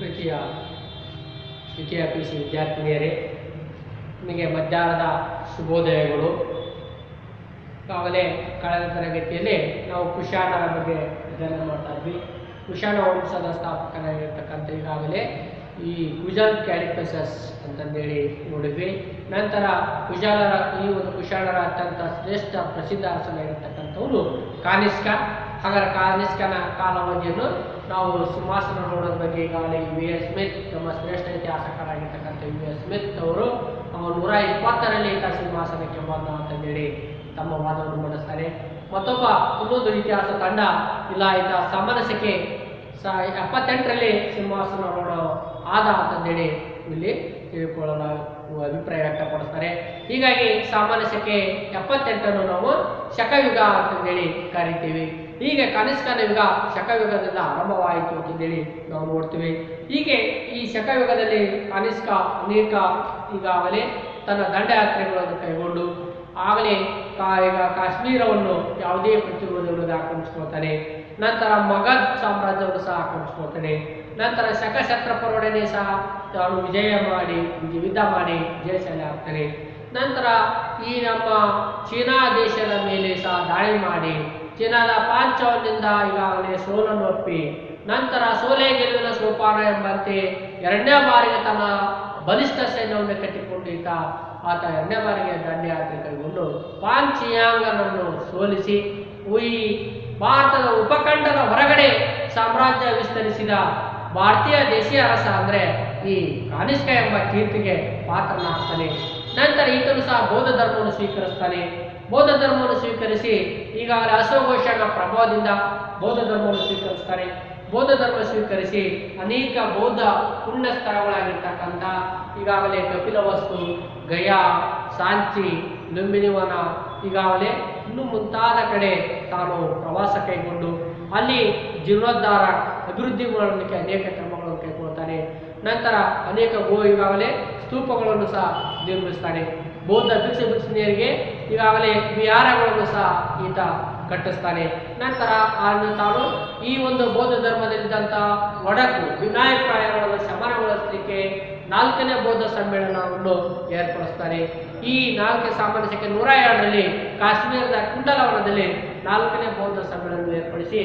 ಪ್ರೀತಿಯ ದ್ವಿತೀಯ P C ವಿದ್ಯಾರ್ಥಿನಿಯರೇ, ನಿಮಗೆ ಮಧ್ಯಾಹ್ನದ ಶುಭೋದಯಗಳು. ಈಗಾಗಲೇ ಕಳೆದ ತರಗತಿಯಲ್ಲಿ ನಾವು ಕುಶಾಣರ ಬಗ್ಗೆ ಅಧ್ಯಯನ ಮಾಡ್ತಾ ಇದ್ವಿ. ಕುಶಾಣ ವಂಶದ ಸ್ಥಾಪಕನಾಗಿರ್ತಕ್ಕಂಥ ಈಗಾಗಲೇ ಈ ಕುಜಲ್ ಕ್ಯಾಡಿಕಸಸ್ ಅಂತಂದೇಳಿ ನೋಡಿದ್ವಿ. ನಂತರ ಈ ಒಂದು ಕುಶಾಣರ ಅತ್ಯಂತ ಶ್ರೇಷ್ಠ ಪ್ರಸಿದ್ಧ ಅರಸನಾಗಿರ್ತಕ್ಕಂಥವನು ಕಾನಿಷ್ಕ. ಹಾಗಾದರೆ ಕಾನಿಷ್ಕನ ಕಾಲಾವಧಿಯನ್ನು ನಾವು ಸಿಂಹಾಸನಾರೂಢದ ಬಗ್ಗೆ ಈಗಾಗಲೇ ವಿ ಎಸ್ ಸ್ಮಿತ್, ನಮ್ಮ ಶ್ರೇಷ್ಠ ಇತಿಹಾಸಕಾರರಾಗಿರ್ತಕ್ಕಂಥ ವಿ ಎಸ್ ಸ್ಮಿತ್ ಅವರು 120ರಲ್ಲಿ ಈತ ಸಿಂಹಾಸನಕ್ಕೆ ಬಂದ ಅಂತಂದೇಳಿ ತಮ್ಮ ವಾದವನ್ನು ಮಂಡಿಸ್ತಾರೆ. ಇನ್ನೊಂದು ಇತಿಹಾಸ ತಂಡ ಇಲ್ಲ, ಈತ ಸಾಮಾನ್ಯ ಸೆಕೆ 78ರಲ್ಲಿ ಸಿಂಹಾಸನಾರೂಢ ಆದ ಅಂತಂದೇಳಿ ಇಲ್ಲಿ ತಿಳ್ಕೊಳ್ಳಲು ಅಭಿಪ್ರಾಯ ವ್ಯಕ್ತಪಡಿಸ್ತಾರೆ. ಹೀಗಾಗಿ ಸಾಮಾನ್ಯ ಸೆಕೆ 78ನ್ನು ನಾವು ಶಕಯುಗ ಅಂತಂದೇಳಿ ಕರಿತೀವಿ. ಹೀಗೆ ಕನಿಷ್ಕನ ಯುಗ ಶಕಯುಗದಿಂದ ಆರಂಭವಾಯಿತು ಅಂತಂದೇಳಿ ನಾವು ನೋಡ್ತೀವಿ. ಹೀಗೆ ಈ ಶಕಯುಗದಲ್ಲಿ ಕನಿಷ್ಕ ಅನೇಕ ಈಗಾಗಲೇ ತನ್ನ ದಂಡಯಾತ್ರೆಗಳನ್ನು ಕೈಗೊಂಡು ಆಗಲೇ ಈಗ ಕಾಶ್ಮೀರವನ್ನು ಯಾವುದೇ ಪ್ರತಿರೋಧವಿಲ್ಲದೆ ಆಕ್ರಮಿಸ್ಕೊಳ್ತಾನೆ. ನಂತರ ಮಗಧ್ ಸಾಮ್ರಾಜ್ಯವನ್ನು ಸಹ ಆಕ್ರಮಿಸ್ಕೊಳ್ತಾನೆ. ನಂತರ ಶಕಛತ್ರಪರೊಡನೆ ಸಹ ತಾನು ಯುದ್ಧ ಮಾಡಿ ಜಯಶಾಲಿ ಆಗ್ತಾನೆ. ನಂತರ ಈ ನಮ್ಮ ಚೀನಾ ದೇಶದ ಮೇಲೆ ಸಹ ದಾಳಿ ಮಾಡಿ ಚೀನಾದ ಪಾಂಚವನ್ನಿಂದ ಈಗಾಗಲೇ ಸೋಲನ್ನು ಒಪ್ಪಿ, ನಂತರ ಸೋಲೆ ಗೆಲುವಿನ ಸೋಪಾನ ಎಂಬಂತೆ 2ನೇ ಬಾರಿಗೆ ತನ್ನ ಬಲಿಷ್ಠ ಸೈನ್ಯವನ್ನು ಕಟ್ಟಿಕೊಂಡು ಆತ 2ನೇ ಬಾರಿಗೆ ದಂಡಯಾತ್ರೆ ಕೈಗೊಂಡು ಪಾಂಚಿಯಾಂಗನನ್ನು ಸೋಲಿಸಿ ಈ ಭಾರತದ ಉಪಖಂಡದ ಹೊರಗಡೆ ಸಾಮ್ರಾಜ್ಯ ವಿಸ್ತರಿಸಿದ ಭಾರತೀಯ ದೇಶೀಯ ಅರಸ ಅಂದರೆ ಈ ಕಾನಿಷ್ಕ ಎಂಬ ಕೀರ್ತಿಗೆ ಪಾತ್ರನಾಗ್ತಾನೆ. ನಂತರ ಈತನು ಸಹ ಬೌದ್ಧ ಧರ್ಮವನ್ನು ಸ್ವೀಕರಿಸ್ತಾನೆ. ಬೌದ್ಧ ಧರ್ಮವನ್ನು ಸ್ವೀಕರಿಸಿ ಈಗಾಗಲೇ ಅಶೋಘೋಷನ ಪ್ರಭಾವದಿಂದ ಬೌದ್ಧ ಧರ್ಮವನ್ನು ಸ್ವೀಕರಿಸ್ತಾರೆ. ಬೌದ್ಧ ಧರ್ಮ ಸ್ವೀಕರಿಸಿ ಅನೇಕ ಬೌದ್ಧ ಪುಣ್ಯ ಸ್ಥಳಗಳಾಗಿರ್ತಕ್ಕಂಥ ಈಗಾಗಲೇ ಕಪಿಲವಸ್ತು, ಗಯಾ, ಸಾಂಚಿ, ಲುಂಬಿನಿವನ ಈಗಾಗಲೇ ಇನ್ನೂ ಮುಂತಾದ ಕಡೆ ತಾನು ಪ್ರವಾಸ ಕೈಗೊಂಡು ಅಲ್ಲಿ ಜೀರ್ಣೋದ್ಧಾರ ಅಭಿವೃದ್ಧಿ ಮಾಡಲಿಕ್ಕೆ ಅನೇಕ ಕ್ರಮಗಳನ್ನು ಕೈಗೊಳ್ತಾನೆ. ನಂತರ ಅನೇಕ ಈಗಾಗಲೇ ಸ್ತೂಪಗಳನ್ನು ಸಹ ನಿರ್ಮಿಸ್ತಾನೆ. ಬೌದ್ಧ ಭಿಕ್ಷುಣಿಯರಿಗೆ ಈಗಾಗಲೇ ವಿಹಾರಗಳನ್ನು ಸಹ ಈತ ಕಟ್ಟಿಸ್ತಾನೆ. ನಂತರ ತಾನು ಈ ಒಂದು ಬೌದ್ಧ ಧರ್ಮದಲ್ಲಿದ್ದಂಥ ಒಡಕು ಭಿನ್ನಾಭಿಪ್ರಾಯಗಳನ್ನು ಶಮನಗೊಳಿಸಲಿಕ್ಕೆ 4ನೇ ಬೌದ್ಧ ಸಮ್ಮೇಳನವನ್ನು ಏರ್ಪಡಿಸ್ತಾನೆ. ಈ 4 ಸಾಮಾನ್ಯ ಸೆಕೆ 102ರಲ್ಲಿ ಕಾಶ್ಮೀರದ ಕುಂಡಲವನದಲ್ಲಿ 4ನೇ ಬೌದ್ಧ ಸಮ್ಮೇಳನ ಏರ್ಪಡಿಸಿ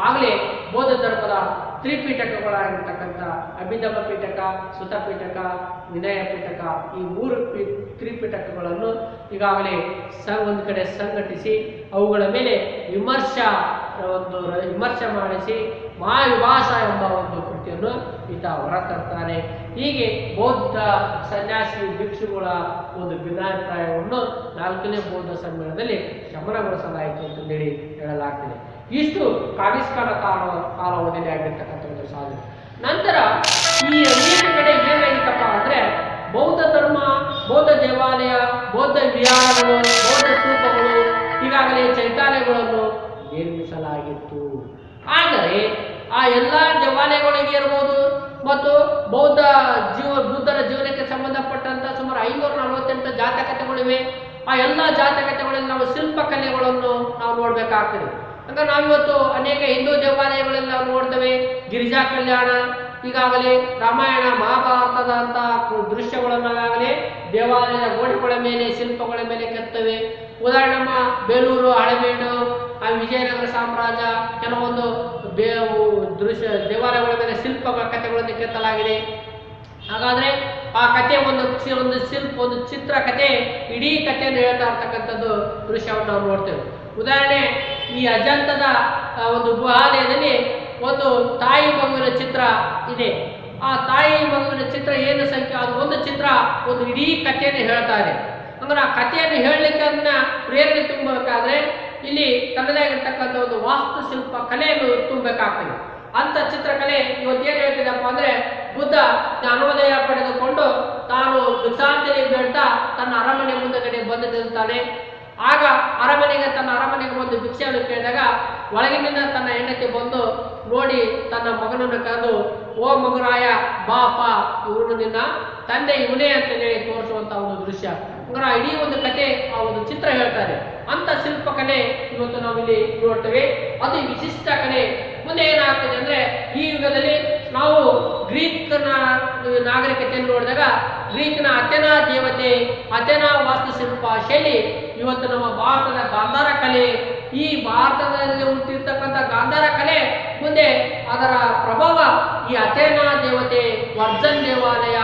ಆಗಲೇ ಬೌದ್ಧ ಧರ್ಮದ ತ್ರಿಪೀಠಕಗಳಾಗಿರ್ತಕ್ಕಂಥ ಅಭಿಧಮ್ಮ ಪೀಠಕ, ಸುತ ಪೀಠಕ, ವಿನಯ ಪೀಠಕ, ಈ 3 ತ್ರಿಪೀಠಕಗಳನ್ನು ಈಗಾಗಲೇ ಒಂದು ಕಡೆ ಸಂಘಟಿಸಿ ಅವುಗಳ ಮೇಲೆ ವಿಮರ್ಶೆ ಮಾಡಿಸಿ ಮಹಾವಿಭಾಸ ಎಂಬ ಒಂದು ಕೃತಿಯನ್ನು ಈತ ಹೊರತರ್ತಾನೆ. ಹೀಗೆ ಬೌದ್ಧ ಸನ್ಯಾಸಿ ಭಿಕ್ಷುಗಳ ಒಂದು ಭಿನ್ನಾಭಿಪ್ರಾಯವನ್ನು 4ನೇ ಬೌದ್ಧ ಸಮ್ಮೇಳನದಲ್ಲಿ ಶಮನಗೊಳಿಸಲಾಯಿತು ಅಂತಂದೇಳಿ ಹೇಳಲಾಗ್ತದೆ. ಇಷ್ಟು ಕಾನಿಷ್ಕನ ಕಾಲಾವಧಿಯಲ್ಲಿ ಆಗಿರ್ತಕ್ಕಂಥ ಒಂದು ಸಾಧನೆ. ನಂತರ ಈ ಅನೇಕ ಕಡೆ ಏನಾಗಿತ್ತಪ್ಪ ಅಂದರೆ ಬೌದ್ಧ ಧರ್ಮ, ಬೌದ್ಧ ದೇವಾಲಯ, ಬೌದ್ಧ ವಿಹಾರಗಳು, ಬೌದ್ಧ ಸ್ತೂಪಗಳು, ಈಗಾಗಲೇ ಚೈತ್ಯಾಲಯಗಳನ್ನು ನಿರ್ಮಿಸಲಾಗಿತ್ತು. ಆದರೆ ಆ ಎಲ್ಲ ದೇವಾಲಯಗಳಿಗೆ ಇರಬಹುದು ಮತ್ತು ಬುದ್ಧನ ಜೀವನಕ್ಕೆ ಸಂಬಂಧಪಟ್ಟಂತ ಸುಮಾರು 548 ಜಾತಕತೆಗಳಿವೆ. ಆ ಎಲ್ಲ ಜಾತಕತೆಗಳಲ್ಲಿ ನಾವು ಶಿಲ್ಪಕಲೆಗಳನ್ನು ನಾವು ನೋಡಬೇಕಾಗ್ತದೆ. ಅಂದ್ರೆ ನಾವಿವತ್ತು ಅನೇಕ ಹಿಂದೂ ದೇವಾಲಯಗಳಲ್ಲಿ ನಾವು ನೋಡ್ತೇವೆ. ಗಿರಿಜಾ ಕಲ್ಯಾಣ, ಈಗಾಗಲೇ ರಾಮಾಯಣ ಮಹಾಭಾರತದಂಥ ದೃಶ್ಯಗಳನ್ನಾಗಲೇ ದೇವಾಲಯದ ಗೋಡೆಗಳ ಮೇಲೆ ಶಿಲ್ಪಗಳ ಮೇಲೆ ಕೆತ್ತವೆ. ಉದಾಹರಣೆ ನಮ್ಮ ಬೇಲೂರು, ಹಳೆಬೀಡು, ವಿಜಯನಗರ ಸಾಮ್ರಾಜ್ಯ ಕೆಲವೊಂದು ದೇವಾಲಯಗಳ ಮೇಲೆ ಶಿಲ್ಪಗಳ ಕಥೆಗಳನ್ನು ಕೆತ್ತಲಾಗಿದೆ. ಹಾಗಾದರೆ ಆ ಕಥೆ ಒಂದು ಚಿತ್ರಕಥೆ ಇಡೀ ಕಥೆಯನ್ನು ಹೇಳ್ತಾ ಇರ್ತಕ್ಕಂಥದ್ದು ದೃಶ್ಯವನ್ನು ನಾವು ನೋಡ್ತೇವೆ. ಉದಾಹರಣೆ, ಈ ಅಜಂತದ ಒಂದು ಗುಹಾಲಯದಲ್ಲಿ ಒಂದು ತಾಯಿ ಮಗುವಿನ ಚಿತ್ರ ಇದೆ. ಆ ತಾಯಿ ಮಗುವಿನ ಚಿತ್ರ ಏನು ಸಂಖ್ಯೆ, ಅದು ಒಂದು ಚಿತ್ರ ಒಂದು ಇಡೀ ಕಥೆಯನ್ನು ಹೇಳ್ತಾ ಇದೆ. ಅಂದ್ರೆ ಆ ಕಥೆಯನ್ನು ಹೇಳಲಿಕ್ಕೆ ಅದನ್ನ ಪ್ರೇರಣೆ ತುಂಬಬೇಕಾದ್ರೆ ಇಲ್ಲಿ ತನ್ನದೇ ಆಗಿರ್ತಕ್ಕಂಥ ಒಂದು ವಾಸ್ತುಶಿಲ್ಪ ಕಲೆಯನ್ನು ತುಂಬಬೇಕಾಗ್ತದೆ. ಅಂಥ ಚಿತ್ರಕಲೆ ಇವತ್ತೇನು ಹೇಳ್ತಿದ್ದಪ್ಪ ಅಂದರೆ, ಬುದ್ಧ ಜ್ಞಾನೋದಯ ಪಡೆದುಕೊಂಡು ತಾನು ಭಿಕ್ಷಾಂಜಲಿ ಬೇಡ್ತಾ ತನ್ನ ಅರಮನೆ ಮುಂದಗಡೆ ಬಂದು ನಿಲ್ತಾನೆ. ಆಗ ತನ್ನ ಅರಮನೆಗೆ ಒಂದು ಭಿಕ್ಷೆಯನ್ನು ಕೇಳಿದಾಗ ಒಳಗಿನಿಂದ ತನ್ನ ಹೆಂಡತಿ ಬಂದು ನೋಡಿ ತನ್ನ ಮಗನನ್ನು ಕರೆದು, ಓ ಮಗುರಾಯ ಬಾಪ, ಇವನು ನಿನ್ನ ತಂದೆ ಇವನೇ ಅಂತ ಹೇಳಿ ತೋರಿಸುವಂಥ ಒಂದು ದೃಶ್ಯ. ಅಂದ್ರೆ ಇಡೀ ಒಂದು ಕತೆ, ಆ ಒಂದು ಚಿತ್ರ ಹೇಳ್ತಾರೆ. ಅಂಥ ಶಿಲ್ಪಕಲೆ ಇವತ್ತು ನಾವಿಲ್ಲಿ ನೋಡ್ತೇವೆ. ಅದು ವಿಶಿಷ್ಟ ಕಲೆ. ಮುಂದೆ ಏನಾಗ್ತದೆ ಅಂದ್ರೆ ಈ ಯುಗದಲ್ಲಿ ನಾವು ಗ್ರೀಕ್ನ ನಾಗರಿಕತೆಯನ್ನು ನೋಡಿದಾಗ ಗ್ರೀಕ್ನ ಅಥೆನಾ ದೇವತೆ, ಅಥೆನಾ ವಾಸ್ತುಶಿಲ್ಪ ಶೈಲಿ ಇವತ್ತು ನಮ್ಮ ಭಾರತದ ಗಾಂಧಾರ ಕಲೆ, ಈ ಭಾರತದಲ್ಲಿ ಹುಟ್ಟಿರ್ತಕ್ಕಂಥ ಗಾಂಧಾರ ಕಲೆ ಮುಂದೆ ಅದರ ಪ್ರಭಾವ ಈ ಅಥೆನಾ ದೇವತೆ, ವರ್ಜನ್ ದೇವಾಲಯ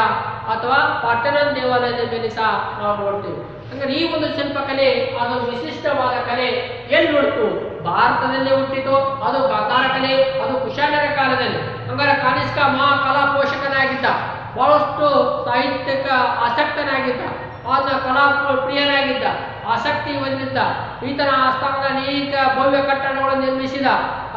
ಅಥವಾ ಪಾರ್ಟೆನಾನ್ ದೇವಾಲಯದ ಮೇಲೆ ಸಹ ನಾವು ನೋಡ್ತೀವಿ. ಅಂದ್ರೆ ಈ ಒಂದು ಶಿಲ್ಪಕಲೆ ಅದು ವಿಶಿಷ್ಟವಾದ ಕಲೆ ಎಲ್ಲಿ ಹುಟ್ಟಿತು? ಭಾರತದಲ್ಲೇ ಹುಟ್ಟಿತು. ಅದು ಗಾಂಧಾರ ಕಲೆ, ಅದು ಕುಶಾಣರ ಕಾಲದಲ್ಲಿ. ಹಂಗಾರೆ ಕಾನಿಷ್ಕ ಮಹಾ ಕಲಾ ಪೋಷಕನಾಗಿದ್ದ, ಬಹಳಷ್ಟು ಸಾಹಿತ್ಯಕ ಆಸಕ್ತನಾಗಿದ್ದ, ಆತ ಕಲಾ ಪ್ರಿಯನಾಗಿದ್ದ, ಆಸಕ್ತಿ ಹೊಂದಿದ್ದ. ಈತನ ಆಸ್ಥಾನದಲ್ಲಿ ಅನೇಕ ಭವ್ಯ ಕಟ್ಟಡಗಳನ್ನು ನಿರ್ಮಿಸಿದ,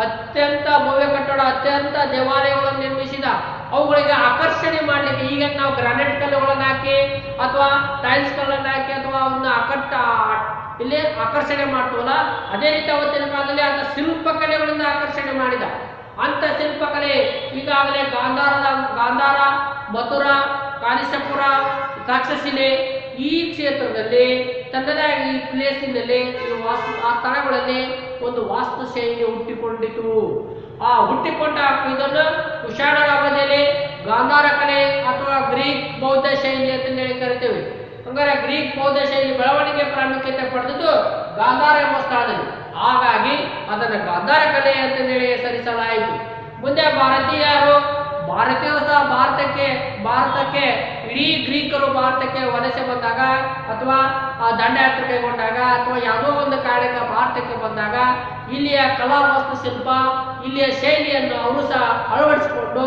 ಅತ್ಯಂತ ಭವ್ಯ ಕಟ್ಟಡ, ಅತ್ಯಂತ ದೇವಾಲಯಗಳನ್ನು ನಿರ್ಮಿಸಿದ. ಅವುಗಳಿಗೆ ಆಕರ್ಷಣೆ ಮಾಡಲಿಕ್ಕೆ ಈಗ ನಾವು ಗ್ರಾನೈಟ್ ಕಲ್ಲುಗಳನ್ನು ಹಾಕಿ ಅಥವಾ ಟೈಲ್ಸ್ ಕಲ್ಲನ್ನು ಹಾಕಿ ಅಥವಾ ಅವನ್ನ ಇಲ್ಲಿ ಆಕರ್ಷಣೆ ಮಾಡ್ತೀವಲ್ಲ, ಅದೇ ರೀತಿ ಅವತ್ತಿನ ಕಾಲದಲ್ಲಿ ಆತ ಶಿಲ್ಪಕಲೆಗಳಿಂದ ಆಕರ್ಷಣೆ ಮಾಡಿದ. ಅಂತ ಶಿಲ್ಪಕಲೆ ಈಗಾಗಲೇ ಗಾಂಧಾರ, ಮಥುರಾ, ಕಾನಿಸಪುರ, ತಕ್ಷಶಿಲೆ ಈ ಕ್ಷೇತ್ರದಲ್ಲಿ ತನ್ನದೇ ಈ ಪ್ಲೇಸಿನಲ್ಲಿ ಆ ಸ್ಥಳಗಳಲ್ಲಿ ಒಂದು ವಾಸ್ತುಶೈಲಿ ಹುಟ್ಟಿಕೊಂಡಿತು. ಆ ಹುಟ್ಟಿಕೊಂಡ ಇದನ್ನು ಕುಶಾಣರ ಅವಧಿಯಲ್ಲಿ ಗಾಂಧಾರ ಕಲೆ ಅಥವಾ ಗ್ರೀಕ್ ಬೌದ್ಧ ಶೈಲಿ ಅಂತ ಹೇಳಿ ಕರಿತೇವೆ. ಹಂಗಾರೆ ಗ್ರೀಕ್ ಬೌದ್ಧ ಶೈಲಿ ಬೆಳವಣಿಗೆ ಪ್ರಾಮುಖ್ಯತೆ ಪಡೆದದ್ದು ಗಾಂಧಾರ ಎಂಬ ಸ್ಥಳದಲ್ಲಿ. ಹಾಗಾಗಿ ಅದನ್ನು ಗಾಂಧಾರ ಕಲೆ ಅಂತ ಹೇಳಿ ಹೆಸರಿಸಲಾಯಿತು. ಮುಂದೆ ಭಾರತೀಯರು ಸಹ ಭಾರತಕ್ಕೆ ಇಡೀ ಗ್ರೀಕರು ಭಾರತಕ್ಕೆ ವಲಸೆ ಬಂದಾಗ ಅಥವಾ ದಂಡಯಾತ್ರೆ ಕೈಗೊಂಡಾಗ ಅಥವಾ ಯಾವುದೋ ಒಂದು ಕಾರಣಕ್ಕೆ ಭಾರತಕ್ಕೆ ಬಂದಾಗ ಇಲ್ಲಿಯ ಕಲಾ ವಾಸ್ತುಶಿಲ್ಪ, ಇಲ್ಲಿಯ ಶೈಲಿಯನ್ನು ಅವರು ಸಹ ಅಳವಡಿಸಿಕೊಂಡು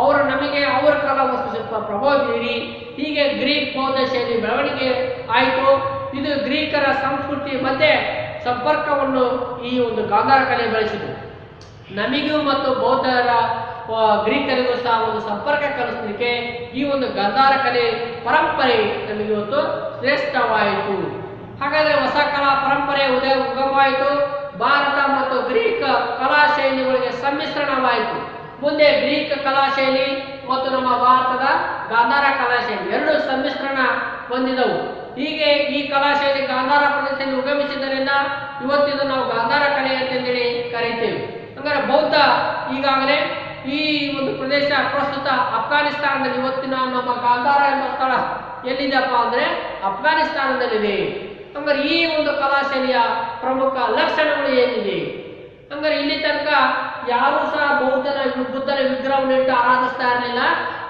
ಅವರ ಕಲಾ ವಾಸ್ತುಶಿಲ್ಪ ಪ್ರಭಾವ ಬೀರಿ ಹೀಗೆ ಗ್ರೀಕ್ ಬೌದ್ಧ ಶೈಲಿ ಬೆಳವಣಿಗೆ ಆಯಿತು. ಇದು ಗ್ರೀಕರ ಸಂಸ್ಕೃತಿ ಮಧ್ಯೆ ಸಂಪರ್ಕವನ್ನು ಈ ಒಂದು ಗಾಂಧಾರ ಕಲೆ ಬೆಳೆಸಿತು. ನಮಗೂ ಮತ್ತು ಬೌದ್ಧರ ಗ್ರೀಕರಿಗೂ ಸಹ ಒಂದು ಸಂಪರ್ಕ ಕಲಿಸಲಿಕ್ಕೆ ಈ ಒಂದು ಗಾಂಧಾರ ಕಲೆ ಪರಂಪರೆ ನಮಗೆ ಇವತ್ತು ಶ್ರೇಷ್ಠವಾಯಿತು. ಹಾಗಾದರೆ ಹೊಸ ಕಲಾ ಪರಂಪರೆ ಉಗಮವಾಯಿತು. ಭಾರತ ಮತ್ತು ಗ್ರೀಕ್ ಕಲಾ ಶೈಲಿಗಳಿಗೆ ಸಮ್ಮಿಶ್ರಣವಾಯಿತು. ಮುಂದೆ ಗ್ರೀಕ್ ಕಲಾ ಶೈಲಿ ಮತ್ತು ನಮ್ಮ ಭಾರತದ ಗಾಂಧಾರ ಕಲಾ ಶೈಲಿ ಎರಡು ಸಮ್ಮಿಶ್ರಣ ಹೊಂದಿದವು. ಹೀಗೆ ಈ ಕಲಾ ಶೈಲಿ ಗಾಂಧಾರ ಪ್ರದೇಶದಲ್ಲಿ ಉಗಮಿಸಿದ್ದರಿಂದ ಇವತ್ತಿದು ನಾವು ಗಾಂಧಾರ ಕಲೆ ಅಂತೇಳಿ ಕರೀತೇವೆ. ಹಂಗಾರೆ ಬೌದ್ಧ ಈಗಾಗಲೇ ಈ ಒಂದು ಪ್ರದೇಶ ಪ್ರಸ್ತುತ ಅಫ್ಘಾನಿಸ್ತಾನದಲ್ಲಿ, ಇವತ್ತಿನ ನಮ್ಮ ಗಾಂಧಾರ ಎಂಬ ಸ್ಥಳ ಎಲ್ಲಿದೆಪ್ಪ ಅಂದ್ರೆ ಅಫ್ಘಾನಿಸ್ತಾನದಲ್ಲಿದೆ. ಹಂಗಾರೆ ಈ ಒಂದು ಕಲಾ ಶೈಲಿಯ ಪ್ರಮುಖ ಲಕ್ಷಣಗಳು ಏನಿದೆ? ಹಂಗಾರೆ ಇಲ್ಲಿ ತನಕ ಯಾರು ಸಹ ಬುದ್ಧನ ವಿಗ್ರಹವನ್ನು ಇಟ್ಟು ಆರಾಧಿಸ್ತಾ ಇರಲಿಲ್ಲ.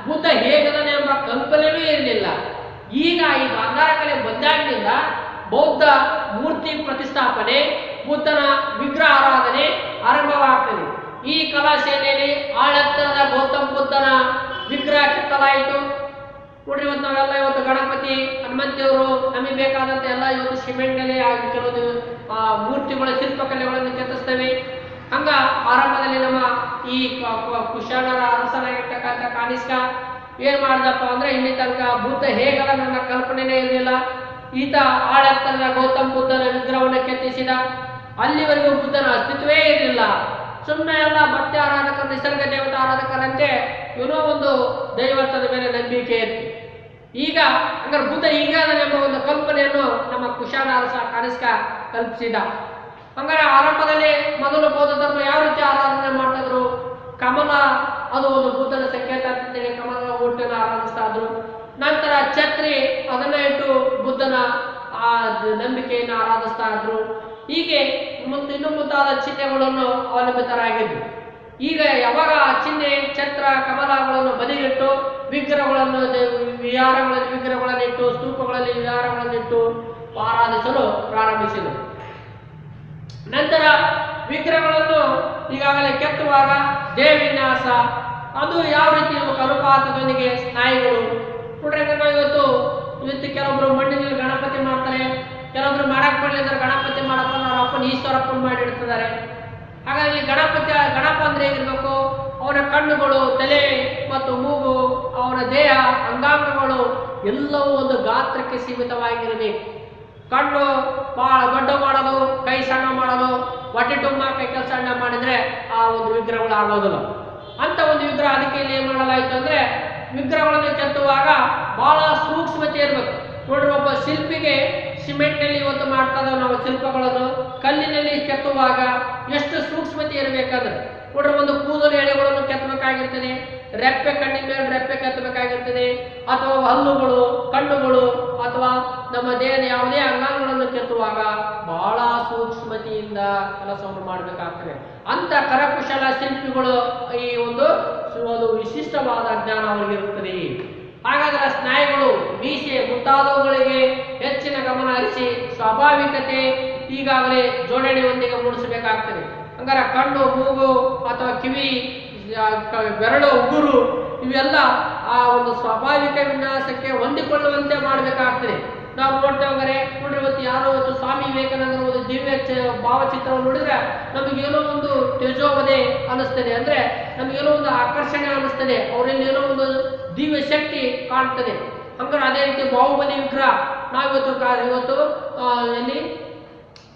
ಬುದ್ಧ ಹೇಗದನೆ ಎಂಬ ಕಲ್ಪನೆಯೂ ಇರಲಿಲ್ಲ. ಈಗ ಈ ಗಾಂಧಾರ ಕಲೆ ಬಂದಾಗಿನಿಂದ ಬೌದ್ಧ ಮೂರ್ತಿ ಪ್ರತಿಷ್ಠಾಪನೆ, ಬುದ್ಧನ ವಿಗ್ರಹ ಆರಾಧನೆ ಆರಂಭವಾಗ್ತದೆ. ಈ ಕಲಾ ಶೈಲಿಯಲ್ಲಿ ಆಳೆತ್ತರದ ಗೌತಮ ಬುದ್ಧನ ವಿಗ್ರಹ ಕೆತ್ತಲಾಯಿತು. ನೋಡ್ರಿ, ಇವತ್ತು ನಾವೆಲ್ಲ ಇವತ್ತು ಗಣಪತಿ, ಹನುಮಂತಿಯವರು ನಮಗೆ ಬೇಕಾದಂತ ಎಲ್ಲ ಇವತ್ತು ಸಿಮೆಂಟ್ನಲ್ಲಿ ಕೆಲವೊಂದು ಮೂರ್ತಿಗಳ ಶಿಲ್ಪಕಲೆಗಳನ್ನು ಕೆತ್ತಿಸ್ತೇವೆ. ಹಂಗ ಆರಂಭದಲ್ಲಿ ನಮ್ಮ ಈ ಕುಶಾಣರ ಅರಸನಾಗಿರ್ತಕ್ಕಂಥ ಕಾನಿಷ್ಕ ಏನ್ ಮಾಡಿದಪ್ಪ ಅಂದ್ರೆ ಇಲ್ಲಿ ತನಕ ಬುದ್ಧ ಹೇಗಲ್ಲ ನನ್ನ ಕಲ್ಪನೆನೇ ಇರಲಿಲ್ಲ. ಈತ ಆಳೆತ್ತರದ ಗೌತಮ ಬುದ್ಧನ ವಿಗ್ರಹವನ್ನು ಕೆತ್ತಿಸಿದ. ಅಲ್ಲಿವರೆಗೂ ಬುದ್ಧನ ಅಸ್ತಿತ್ವವೇ ಇರಲಿಲ್ಲ. ಸುಮ್ಮನೆ ಎಲ್ಲ ಭಕ್ತಿ ಆರಾಧಕರು, ನಿಸರ್ಗ ದೇವತಾ ಆರಾಧಕರಂತೆ ಏನೋ ಒಂದು ದೈವತ್ವದ ಮೇಲೆ ನಂಬಿಕೆ ಇತ್ತು. ಈಗ ಹಂಗಾರೆ ಬುದ್ಧ ಎಂಬ ಒಂದು ಕಲ್ಪನೆಯನ್ನು ನಮ್ಮ ಕುಶಾಣ ಅರಸ ಕಾನಿಷ್ಕ ಕಲ್ಪಿಸಿದ. ಹಂಗಾರೆ ಆರಂಭದಲ್ಲಿ ಮೊದಲು ಬೌದ್ಧ ಧರ್ಮ ಯಾವ ರೀತಿ ಆರಾಧನೆ ಮಾಡ್ತಿದ್ರು? ಕಮಲ, ಅದು ಒಂದು ಬುದ್ಧನ ಸಂಕೇತ ಅಂತೇಳಿ ಕಮಲದ ಹುಟ್ಟನ್ನು ಆರಾಧಿಸ್ತಾ ಇದ್ರು. ನಂತರ ಛತ್ರಿ, ಅದನ್ನ ಇಟ್ಟು ಬುದ್ಧನ ಆ ನಂಬಿಕೆಯನ್ನು ಆರಾಧಿಸ್ತಾ ಇದ್ರು. ಹೀಗೆ ಇನ್ನು ಮುಂತಾದ ಚಿಹ್ನೆಗಳನ್ನು ಅವಲಂಬಿತರಾಗಿದ್ರು. ಈಗ ಯಾವಾಗ ಆ ಚಿಹ್ನೆ, ಛತ್ರ, ಕಮಲಗಳನ್ನು ಬದಿಗಿಟ್ಟು ವಿಗ್ರಹಗಳನ್ನು ವಿಗ್ರಹಗಳನ್ನಿಟ್ಟು ಸ್ತೂಪಗಳಲ್ಲಿ ವಿಹಾರಗಳನ್ನಿಟ್ಟು ಆರಾಧಿಸಲು ಪ್ರಾರಂಭಿಸಿದರು. ನಂತರ ವಿಗ್ರಹಗಳನ್ನು ಈಗಾಗಲೇ ಕೆತ್ತುವಾಗ ದೇವಿನ್ಯಾಸ ಅದು ಯಾವ ರೀತಿ ಅನುಪಾತದೊಂದಿಗೆ ಸ್ನಾಯುಗಳು ನೋಡ್ರಿ. ಇವತ್ತು ಕೆಲವೊಬ್ರು ಮಣ್ಣಿನಲ್ಲಿ ಗಣಪತಿ ಮಾಡ್ತಾರೆ, ಕೆಲವೊಬ್ರು ಮಾಡಕ್ ಬರಲಿದ್ದಾರೆ ಗಣಪತಿ ಮಾಡಪ್ಪ ಅವ್ರ ಅಪ್ಪನ ಈಶ್ವರಪ್ಪನ ಮಾಡಿಡ್ತಿದ್ದಾರೆ. ಹಾಗಾಗಿ ಗಣಪ ಅಂದ್ರೆ ಹೇಗಿರ್ಬೇಕು? ಅವನ ಕಣ್ಣುಗಳು, ತಲೆ ಮತ್ತು ಮೂಗು, ಅವನ ದೇಹ, ಅಂಗಾಂಗಗಳು ಎಲ್ಲವೂ ಒಂದು ಗಾತ್ರಕ್ಕೆ ಸೀಮಿತವಾಗಿರಬೇಕು. ಕಣ್ಣು ಬಹಳ ದೊಡ್ಡ ಮಾಡೋದು, ಕೈ ಸಣ್ಣ ಮಾಡೋದು, ಹೊಟ್ಟೆ ತುಂಬ ಕೈ ಸಣ್ಣ ಮಾಡಿದ್ರೆ ಆ ಒಂದು ವಿಗ್ರಹಗಳು ಆಗೋದಿಲ್ಲ. ಅಂತ ಒಂದು ವಿಗ್ರಹ ಅದಕ್ಕೆ ಇಲ್ಲಿ ಏನ್ ಮಾಡಲಾಯಿತು ಅಂದ್ರೆ ವಿಗ್ರಹಗಳನ್ನು ಕೆತ್ತುವಾಗ ಬಹಳ ಸೂಕ್ಷ್ಮತೆ ಇರಬೇಕು. ನೋಡ್ರಿ, ಒಬ್ಬ ಶಿಲ್ಪಿಗೆ ಸಿಮೆಂಟ್ನಲ್ಲಿ ಇವತ್ತು ಮಾಡ್ತಾ ಇದ್ದಾವೆ ನಾವು ಶಿಲ್ಪಗಳನ್ನು, ಕಲ್ಲಿನಲ್ಲಿ ಕೆತ್ತುವಾಗ ಎಷ್ಟು ಸೂಕ್ಷ್ಮತೆ ಇರಬೇಕಂದ್ರೆ ನೋಡ್ರಿ, ಒಂದು ಕೂದಲು ಎಳೆಗಳನ್ನು ಕೆತ್ತಬೇಕಾಗಿರ್ತದೆ, ರೆಪ್ಪೆ ಕಣ್ಣಿನ ಮೇಲೆ ರೆಪ್ಪೆ ಕೆತ್ತಬೇಕಾಗಿರ್ತದೆ, ಅಥವಾ ಹಲ್ಲುಗಳು, ಕಣ್ಣುಗಳು ಅಥವಾ ನಮ್ಮ ದೇಹದ ಯಾವುದೇ ಅಂಗಾಂಗಗಳನ್ನು ಕೆತ್ತುವಾಗ ಬಹಳ ಸೂಕ್ಷ್ಮತೆಯಿಂದ ಕೆಲಸವನ್ನು ಮಾಡಬೇಕಾಗ್ತದೆ. ಅಂತ ಕರಕುಶಲ ಶಿಲ್ಪಿಗಳು ಈ ಒಂದು ವಿಶಿಷ್ಟವಾದ ಜ್ಞಾನ ಅವರಿಗಿರುತ್ತದೆ. ಹಾಗಾದರೆ ಸ್ನಾಯುಗಳು, ಮೀಸೆ ಮುಂತಾದವುಗಳಿಗೆ ಹೆಚ್ಚಿನ ಗಮನ ಹರಿಸಿ ಸ್ವಾಭಾವಿಕತೆ ಈಗಾಗಲೇ ಜೋಡಣೆಯೊಂದಿಗೆ ಮೂಡಿಸಬೇಕಾಗ್ತದೆ. ಹಂಗಾರೆ ಕಣ್ಣು, ಮೂಗು ಅಥವಾ ಕಿವಿ, ಬೆರಳು, ಉಗುರು ಇವೆಲ್ಲ ಆ ಒಂದು ಸ್ವಾಭಾವಿಕ ವಿನ್ಯಾಸಕ್ಕೆ ಹೊಂದಿಕೊಳ್ಳುವಂತೆ ಮಾಡಬೇಕಾಗ್ತದೆ. ನಾವು ನೋಡ್ತೇವೆ ನೋಡ್ರಿ, ಇವತ್ತು ಸ್ವಾಮಿ ವಿವೇಕಾನಂದರ ಒಂದು ದಿವ್ಯ ಭಾವಚಿತ್ರವನ್ನು ನೋಡಿದ್ರೆ ನಮಗೇನೋ ಒಂದು ತೇಜೋವಧೆ ಅನ್ನಿಸ್ತದೆ, ಅಂದ್ರೆ ನಮಗೇನೋ ಒಂದು ಆಕರ್ಷಣೆ ಅನ್ನಿಸ್ತದೆ, ಅವರಲ್ಲಿ ಏನೋ ಒಂದು ದಿವ್ಯ ಶಕ್ತಿ ಕಾಣ್ತದೆ. ಹಂಗಾರೆ ಅದೇ ರೀತಿ ಬಾಹುಬಲಿ ವಿಗ್ರಹ ನಾವಿವತ್ತು ಎಲ್ಲಿ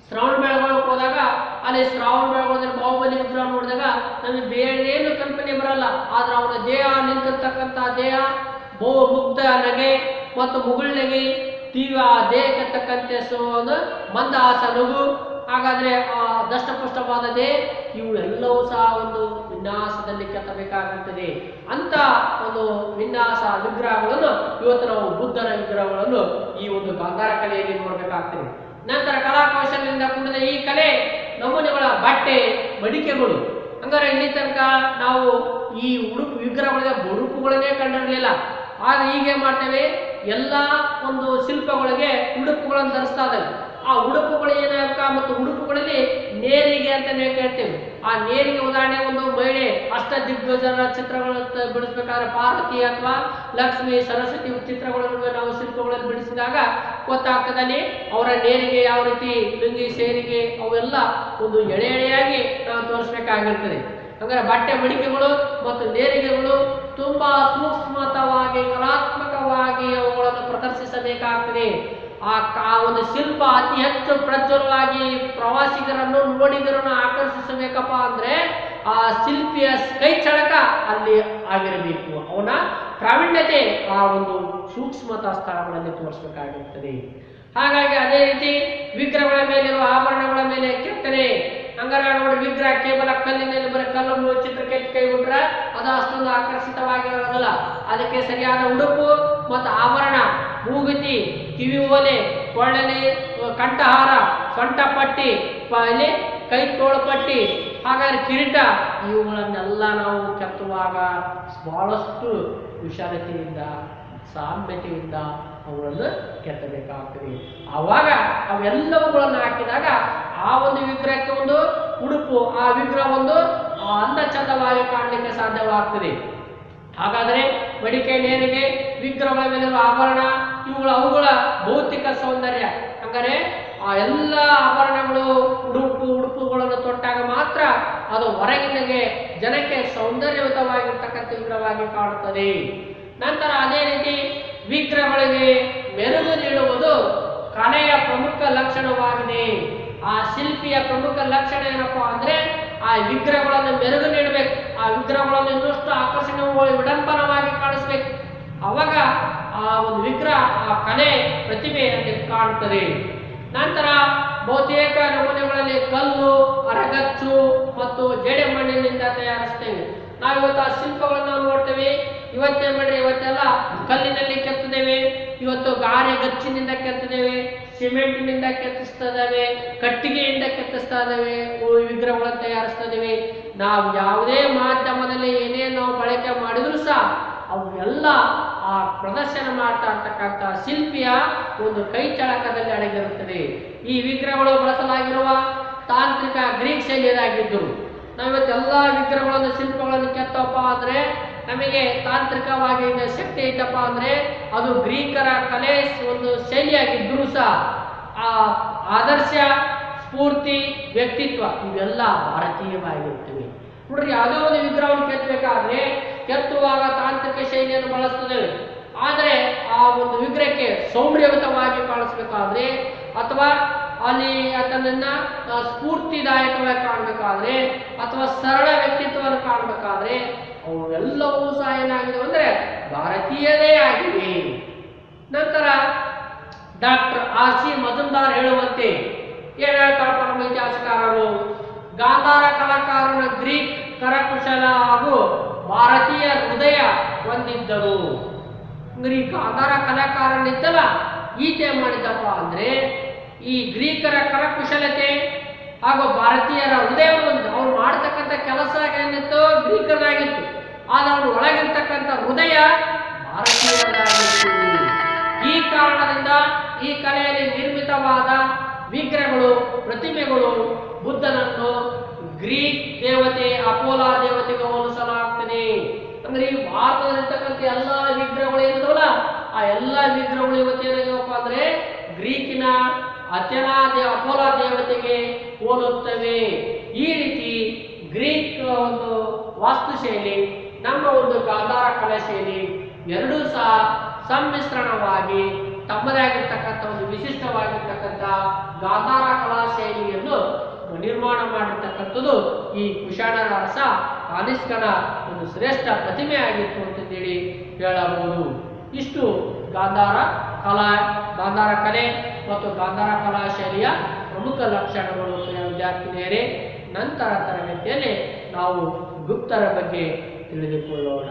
ಶ್ರಾವಣ ಬೆಳಗೊಳಕ್ಕೆ ಹೋದಾಗ ಅಲ್ಲಿ ಶ್ರಾವಣ ಬೆಳಗೊಳದಲ್ಲಿ ಬಾಹುಬಲಿ ವಿಗ್ರಹ ನೋಡಿದಾಗ ನಮಗೆ ಬೇರೇನು ಕಲ್ಪನೆ ಬರಲ್ಲ. ಆದ್ರೆ ಅವನ ದೇಹ ನಿಂತಿರ್ತಕ್ಕಂಥ ದೇಹ ಮುಗ್ಧ ನಗೆ ಮತ್ತು ಮುಗುಳ್ನಗೆ, ತೀವ್ರ ದೇಹಕ್ಕೆ ತಕ್ಕಂತೆ ಒಂದು ಮಂದಹಾಸ ನಗು, ಹಾಗಾದ್ರೆ ಆ ದಷ್ಟಪುಷ್ಟವಾದ ದೇಹ, ಇವು ಎಲ್ಲವೂ ಸಹ ಒಂದು ವಿನ್ಯಾಸದಲ್ಲಿ ಕೆತ್ತಬೇಕಾಗುತ್ತದೆ. ಅಂತ ಒಂದು ವಿನ್ಯಾಸ ವಿಗ್ರಹಗಳನ್ನು ಇವತ್ತು ನಾವು ಬುದ್ಧನ ವಿಗ್ರಹಗಳನ್ನು ಈ ಒಂದು ಗಾಂಧಾರ ಕಲೆಯಲ್ಲಿ ನೋಡಬೇಕಾಗ್ತದೆ. ನಂತರ ಕಲಾಕೌಶಲ್ಯದಿಂದ ಕೂಡಿದ ಈ ಕಲೆ ನಮೂನೆಗಳ ಬಟ್ಟೆ, ಮಡಿಕೆಗಳು. ಹಂಗಾರೆ ಇಲ್ಲಿ ತನಕ ನಾವು ಈ ಉಡುಪು ವಿಗ್ರಹಗಳಿಗೆ ಉಡುಪುಗಳನ್ನೇ ಕಂಡಿರಲಿಲ್ಲ. ಆದ್ರೆ ಈಗ ಮಾಡ್ತೇವೆ, ಎಲ್ಲ ಒಂದು ಶಿಲ್ಪಗಳಿಗೆ ಉಡುಪುಗಳನ್ನು ಧರಿಸ್ತಾ ಇದ್ದಾವೆ. ಆ ಉಡುಪುಗಳು ಏನಾಗ ಮತ್ತು ಉಡುಪುಗಳಲ್ಲಿ ನೇರಿಗೆ ಅಂತ ಹೇಳ್ತೇವೆ. ಆ ನೇರಿಗೆ ಉದಾಹರಣೆ, ಒಂದು ಮಹಿಳೆ ಅಷ್ಟದಿಗ್ಗಜರ ಚಿತ್ರಗಳನ್ನು ಬಿಡಿಸ್ಬೇಕಾದ್ರೆ ಪಾರ್ವತಿ ಅಥವಾ ಲಕ್ಷ್ಮಿ, ಸರಸ್ವತಿ ಚಿತ್ರಗಳನ್ನು ನಾವು ಶಿಲ್ಪಗಳಲ್ಲಿ ಬಿಡಿಸಿದಾಗ ಗೊತ್ತಾಗ್ತದಲ್ಲಿ ಅವರ ನೇರಿಗೆ ಯಾವ ರೀತಿ ಲುಂಗಿ, ಸೇರಿಗೆ ಅವೆಲ್ಲ ಒಂದು ಎಳೆ ಎಳೆಯಾಗಿ ನಾವು ತೋರಿಸ್ಬೇಕಾಗಿರ್ತದೆ. ಹಾಗಾದ್ರೆ ಬಟ್ಟೆ, ಮಡಿಕೆಗಳು ಮತ್ತು ನೇರಿಗೆಗಳು ತುಂಬಾ ಸೂಕ್ಷ್ಮತವಾಗಿ, ಕಲಾತ್ಮಕವಾಗಿ ಅವುಗಳನ್ನು ಪ್ರದರ್ಶಿಸಬೇಕಾಗ್ತದೆ. ಆ ಒಂದು ಶಿಲ್ಪ ಅತಿ ಹೆಚ್ಚು ಪ್ರಜ್ವಲವಾಗಿ ಪ್ರವಾಸಿಗರನ್ನು, ನೋಡಿಗರನ್ನು ಆಕರ್ಷಿಸಬೇಕಪ್ಪ ಅಂದ್ರೆ ಆ ಶಿಲ್ಪಿಯ ಕೈ ಚಳಕ ಅಲ್ಲಿ ಆಗಿರಬೇಕು. ಅವನ ಪ್ರಾವೀಣ್ಯತೆ ಆ ಒಂದು ಸೂಕ್ಷ್ಮತಾ ಸ್ಥಳಗಳಲ್ಲಿ ತೋರಿಸಬೇಕಾಗಿರುತ್ತದೆ. ಹಾಗಾಗಿ ಅದೇ ರೀತಿ ವಿಗ್ರಹಗಳ ಮೇಲಿರುವ ಆಭರಣಗಳ ಮೇಲೆ ಕೆತ್ತನೆ. ಹಂಗಾರ ನೋಡಿ, ವಿಗ್ರಹ ಕೇವಲ ಕಲ್ಲಿನಲ್ಲಿ ಬರೀ ಕಲ್ಲು ಚಿತ್ರ ಕೆತ್ತಿ ಕೈ ಬಿಟ್ರೆ ಅದು ಅಷ್ಟೊಂದು ಆಕರ್ಷಿತವಾಗಿರೋದಿಲ್ಲ. ಅದಕ್ಕೆ ಸರಿಯಾದ ಉಡುಪು ಮತ್ತು ಆಭರಣ, ಮೂಗುತಿ, ಕಿವಿ ಓಲೆ, ಕೊಳ್ಳಲಿ, ಕಂಠಹಾರ, ಸೊಂಟ ಪಟ್ಟಿ, ಇಲ್ಲಿ ಕೈ ತೋಳು ಪಟ್ಟಿ, ಹಾಗಾದ್ರೆ ಕಿರೀಟ, ಇವುಗಳನ್ನೆಲ್ಲ ನಾವು ಕೆತ್ತುವಾಗ ಬಹಳಷ್ಟು ವಿಶಾಲತೆಯಿಂದ, ಸಾಮ್ಯತೆಯಿಂದ ಅವುಗಳನ್ನು ಕೆತ್ತಬೇಕಾಗ್ತದೆ. ಆವಾಗ ಅವೆಲ್ಲವುಗಳನ್ನು ಹಾಕಿದಾಗ ಆ ಒಂದು ವಿಗ್ರಹಕ್ಕೆ ಒಂದು ಉಡುಪು, ಆ ವಿಗ್ರಹ ಒಂದು ಅಂದ ಚಂದವಾಗಿ ಕಾಣಲಿಕ್ಕೆ ಸಾಧ್ಯವಾಗ್ತದೆ. ಹಾಗಾದರೆ ಮಡಿಕೆ, ನೇರಿಗೆ, ವಿಗ್ರಹಗಳ ಮೇಲಿರುವ ಆಭರಣ ಅವುಗಳ ಭೌತಿಕ ಸೌಂದರ್ಯ. ಹಂಗಾರೆ ಆ ಎಲ್ಲ ಆಭರಣಗಳು, ಉಡುಪುಗಳನ್ನು ತೊಟ್ಟಾಗ ಮಾತ್ರ ಅದು ಹೊರಗಿನಗೆ ಜನಕ್ಕೆ ಸೌಂದರ್ಯಯುತವಾಗಿರ್ತಕ್ಕಂಥ ವಿಗ್ರಹವಾಗಿ ಕಾಣುತ್ತದೆ. ನಂತರ ಅದೇ ರೀತಿ ವಿಗ್ರಹಗಳಿಗೆ ಮೆರುಗು ನೀಡುವುದು ಕಲೆಯ ಪ್ರಮುಖ ಲಕ್ಷಣವಾಗಿದೆ. ಆ ಶಿಲ್ಪಿಯ ಪ್ರಮುಖ ಲಕ್ಷಣ ಏನಪ್ಪಾ ಅಂದ್ರೆ ಆ ವಿಗ್ರಹಗಳನ್ನು ಮೆರುಗು ನೀಡಬೇಕು. ಆ ವಿಗ್ರಹಗಳನ್ನು ಇನ್ನಷ್ಟು ಆಕರ್ಷಣೆ, ವಿಡಂಬನವಾಗಿ ಕಾಣಿಸ್ಬೇಕು. ಅವಾಗ ಆ ಒಂದು ವಿಗ್ರಹ, ಆ ಕಲೆ ಪ್ರತಿಭೆ ಅಲ್ಲಿ ಕಾಣುತ್ತದೆ. ನಂತರ ಬಹುತೇಕ ನಮೂನೆಗಳಲ್ಲಿ ಕಲ್ಲು, ಅರಗಚ್ಚು ಮತ್ತು ಜೇಡಿ ಮಣ್ಣಿನಿಂದ ತಯಾರಿಸ್ತೇವೆ. ನಾವಿವತ್ತು ಆ ಶಿಲ್ಪಗಳನ್ನು ನೋಡ್ತೇವೆ. ಇವತ್ತೇನ್ ಮಾಡ್ರಿ, ಇವತ್ತೆಲ್ಲ ಕಲ್ಲಿನಲ್ಲಿ ಕೆತ್ತಿದ್ದೇವೆ, ಇವತ್ತು ಗಾರೆ ಗಚ್ಚಿನಿಂದ ಕೆತ್ತಿದ್ದೇವೆ, ಸಿಮೆಂಟಿನಿಂದ ಕೆತ್ತಿಸ್ತಾ ಇದ್ದಾವೆ, ಕಟ್ಟಿಗೆಯಿಂದ ಕೆತ್ತಿಸ್ತಾ ಇದ್ದಾವೆ, ವಿಗ್ರಹಗಳನ್ನು ತಯಾರಿಸ್ತಾ ಇದ್ದೇವೆ. ನಾವು ಯಾವುದೇ ಮಾಧ್ಯಮದಲ್ಲಿ ಏನೇ ನಾವು ಬಳಕೆ ಮಾಡಿದ್ರು ಸಹ ಅವೆಲ್ಲ ಆ ಪ್ರದರ್ಶನ ಮಾಡ್ತಾ ಇರ್ತಕ್ಕಂಥ ಶಿಲ್ಪಿಯ ಒಂದು ಕೈ ಚಳಕದಲ್ಲಿ ಅಡಗಿರುತ್ತದೆ. ಈ ವಿಗ್ರಹಗಳು ಬಳಸಲಾಗಿರುವ ತಾಂತ್ರಿಕ ಗ್ರೀಕ್ ಶೈಲಿಯದಾಗಿದ್ದರು. ನಾವಿವತ್ತೆಲ್ಲ ವಿಗ್ರಹಗಳನ್ನು, ಶಿಲ್ಪಗಳನ್ನು ಕೆತ್ತಪ್ಪ ಅಂದ್ರೆ ನಮಗೆ ತಾಂತ್ರಿಕವಾಗಿ ಶಕ್ತಿ ಐತಪ್ಪ ಅಂದ್ರೆ ಅದು ಗ್ರೀಕರ ಕಲೆ ಒಂದು ಶೈಲಿಯಾಗಿದ್ದರೂ ಸಹ ಆ ಆದರ್ಶ, ಸ್ಫೂರ್ತಿ, ವ್ಯಕ್ತಿತ್ವ ಇವೆಲ್ಲ ಭಾರತೀಯವಾಗಿರುತ್ತವೆ. ನೋಡ್ರಿ, ಯಾವುದೇ ಒಂದು ವಿಗ್ರಹವನ್ನು ಕೆತ್ತಬೇಕಾದ್ರೆ ಕೆತ್ತುವಾಗ ತಾಂತ್ರಿಕ ಶೈಲಿಯನ್ನು ಬಳಸ್ತೇವೆ. ಆದರೆ ಆ ಒಂದು ವಿಗ್ರಹಕ್ಕೆ ಸೌಂದರ್ಯಯುತವಾಗಿ ಕಾಣಿಸ್ಬೇಕಾದ್ರೆ ಅಥವಾ ಅಲ್ಲಿ ಅದನ್ನ ಸ್ಫೂರ್ತಿದಾಯಕವಾಗಿ ಕಾಣಬೇಕಾದ್ರೆ ಅಥವಾ ಸರಳ ವ್ಯಕ್ತಿತ್ವವನ್ನು ಕಾಣಬೇಕಾದ್ರೆ ಅವೆಲ್ಲವೂ ಸಹ ಏನಾಗಿದೆ ಅಂದ್ರೆ ಭಾರತೀಯದೇ ಆಗಿವೆ. ನಂತರ ಡಾಕ್ಟರ್ R.C. ಮಜುಂದಾರ್ ಹೇಳುವಂತೆ ಏನ್ ಹೇಳ್ತಾರಪ್ಪ ನಮ್ಮ ಇತಿಹಾಸಕಾರರು, ಗಾಂಧಾರ ಕಲಾಕಾರನ ಗ್ರೀಕ್ ಕರಕುಶಲ ಹಾಗೂ ಭಾರತೀಯ ಹೃದಯ ಹೊಂದಿದ್ದರು. ಅಂದ್ರೆ ಈ ಗಾಂಧಾರ ಕಲಾಕಾರನಿದ್ದಲ್ಲ ಈತ ಮಾಡಿದಪ್ಪ ಅಂದ್ರೆ ಈ ಗ್ರೀಕರ ಕರಕುಶಲತೆ ಹಾಗೂ ಭಾರತೀಯರ ಹೃದಯವನ್ನು ಅವ್ರು ಮಾಡತಕ್ಕಂಥ ಕೆಲಸ ಏನಿತ್ತು ಗ್ರೀಕರಾಗಿತ್ತು, ಆದ್ರೆ ಅವ್ರ ಒಳಗಿರ್ತಕ್ಕಂಥ ಹೃದಯ ಭಾರತೀಯರಾಗಿತ್ತು. ಈ ಕಾರಣದಿಂದ ಈ ಕಲೆಯಲ್ಲಿ ನಿರ್ಮಿತವಾದ ವಿಗ್ರಹಗಳು, ಪ್ರತಿಮೆಗಳು ಬುದ್ಧನನ್ನು ಗ್ರೀಕ್ ದೇವತೆ ಅಪೋಲಾ ದೇವತೆಗೆ ಹೋಲಿಸಲಾಗ್ತದೆ. ಅಂದ್ರೆ ಈ ಭಾರತದಲ್ಲಿರ್ತಕ್ಕಂಥ ಎಲ್ಲಾ ವಿಗ್ರಹಗಳು ಏನಿದಾವಲ್ಲ ಆ ಎಲ್ಲಾ ವಿಗ್ರಹಗಳು ಇವತ್ತೇನಾಗಿವಪ್ಪ ಅಂದ್ರೆ ಗ್ರೀಕಿನ ಅಪೋಲಾ ದೇವತೆಗೆ ಹೋಲುತ್ತವೆ. ಈ ರೀತಿ ಗ್ರೀಕ್ ಒಂದು ವಾಸ್ತುಶೈಲಿ, ನಮ್ಮ ಒಂದು ಗಾಂಧಾರ ಕಲಾ ಶೈಲಿ ಎರಡೂ ಸಹ ಸಮ್ಮಿಶ್ರಣವಾಗಿ ತಮ್ಮದೇ ಆಗಿರ್ತಕ್ಕಂಥ ಒಂದು ವಿಶಿಷ್ಟವಾಗಿರ್ತಕ್ಕಂಥ ಗಾಂಧಾರ ಕಲಾ ಶೈಲಿಯನ್ನು ನಿರ್ಮಾಣ ಮಾಡಿರ್ತಕ್ಕಂಥದ್ದು ಈ ಕುಶಾಣರ ಅರಸ ಕಾನಿಷ್ಕನ ಒಂದು ಶ್ರೇಷ್ಠ ಪ್ರತಿಮೆ ಆಗಿತ್ತು ಅಂತಂದೇಳಿ ಹೇಳಬಹುದು. ಇಷ್ಟು ಗಾಂಧಾರ ಕಲೆ ಮತ್ತು ಗಾಂಧಾರ ಕಲಾ ಶೈಲಿಯ ಪ್ರಮುಖ ಲಕ್ಷಣಗಳು ವಿದ್ಯಾರ್ಥಿನಿಯರೇ. ನಂತರ ತರಗತಿಯಲ್ಲಿ ನಾವು ಗುಪ್ತರ ಬಗ್ಗೆ ತಿಳಿದುಕೊಳ್ಳೋಣ.